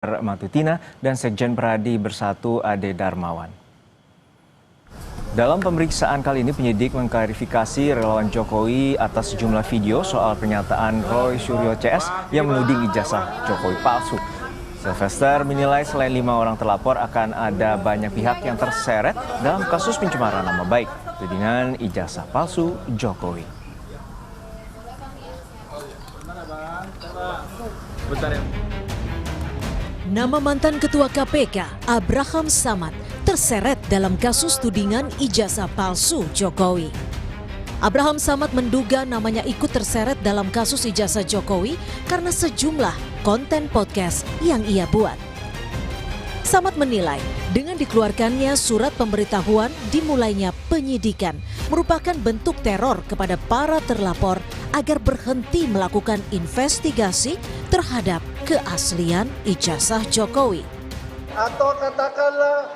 Matutina dan Sekjen Pradi Bersatu Ade Darmawan. Dalam pemeriksaan kali ini penyidik mengklarifikasi relawan Jokowi atas sejumlah video soal pernyataan Roy Suryo CS yang menuding ijazah Jokowi palsu. Sylvester menilai selain 5 orang terlapor akan ada banyak pihak yang terseret dalam kasus pencemaran nama baik tudingan ijazah palsu Jokowi. Nama mantan Ketua KPK, Abraham Samad, terseret dalam kasus tudingan ijazah palsu Jokowi. Abraham Samad menduga namanya ikut terseret dalam kasus ijazah Jokowi karena sejumlah konten podcast yang ia buat. Samad menilai dengan dikeluarkannya surat pemberitahuan dimulainya penyidikan merupakan bentuk teror kepada para terlapor agar berhenti melakukan investigasi terhadap keaslian ijazah Jokowi. Atau katakanlah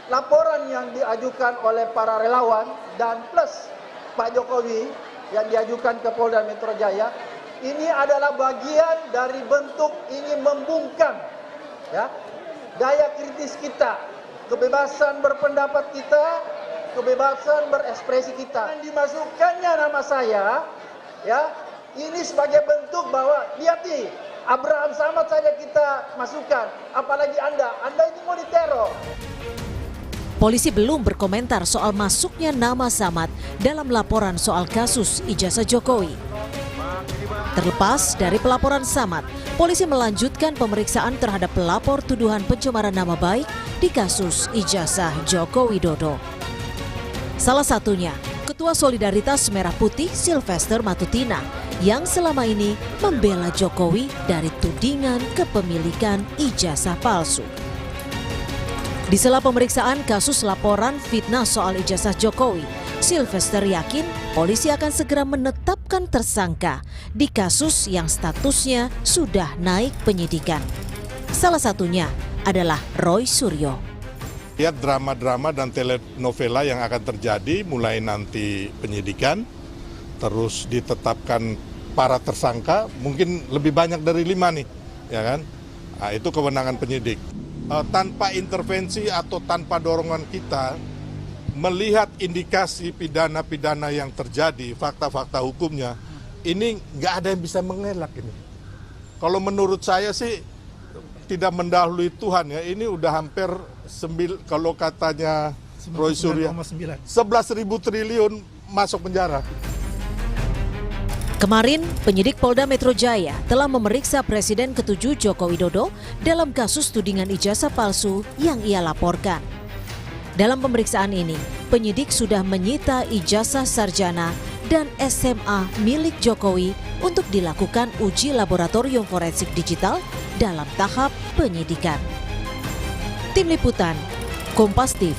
laporan yang diajukan oleh para relawan dan plus Pak Jokowi yang diajukan ke Polda Metro Jaya, ini adalah bagian dari bentuk ini membungkam ya, daya kritis kita, kebebasan berpendapat kita, kebebasan berekspresi kita. Dan dimasukkannya nama saya, ya, ini sebagai bentuk bahwa lihat nih, Abraham Samad saja kita masukkan, apalagi Anda ini mau diteror. Polisi belum berkomentar soal masuknya nama Samad dalam laporan soal kasus ijazah Jokowi. Terlepas dari pelaporan Samad, polisi melanjutkan pemeriksaan terhadap pelapor tuduhan pencemaran nama baik di kasus ijazah Joko Widodo. Salah satunya, Ketua Solidaritas Merah Putih Sylvester Matutina yang selama ini membela Jokowi dari tudingan kepemilikan ijazah palsu. Di sela pemeriksaan kasus laporan fitnah soal ijazah Jokowi, Sylvester yakin polisi akan segera menetapkan tersangka di kasus yang statusnya sudah naik penyidikan. Salah satunya adalah Roy Suryo. Lihat drama-drama dan telenovela yang akan terjadi mulai nanti penyidikan, terus ditetapkan para tersangka, mungkin lebih banyak dari 5 nih, ya kan? Nah, itu kewenangan penyidik. Tanpa intervensi atau tanpa dorongan kita, melihat indikasi pidana-pidana yang terjadi, fakta-fakta hukumnya, ini nggak ada yang bisa mengelak ini. Kalau menurut saya sih tidak mendahului Tuhan ya, ini udah hampir kalau katanya Roy Suryo 11.000 triliun masuk penjara. Kemarin, penyidik Polda Metro Jaya telah memeriksa Presiden ke-7 Joko Widodo dalam kasus tudingan ijazah palsu yang ia laporkan. Dalam pemeriksaan ini, penyidik sudah menyita ijazah sarjana dan SMA milik Jokowi untuk dilakukan uji laboratorium forensik digital dalam tahap penyidikan. Tim Liputan, Kompas TV.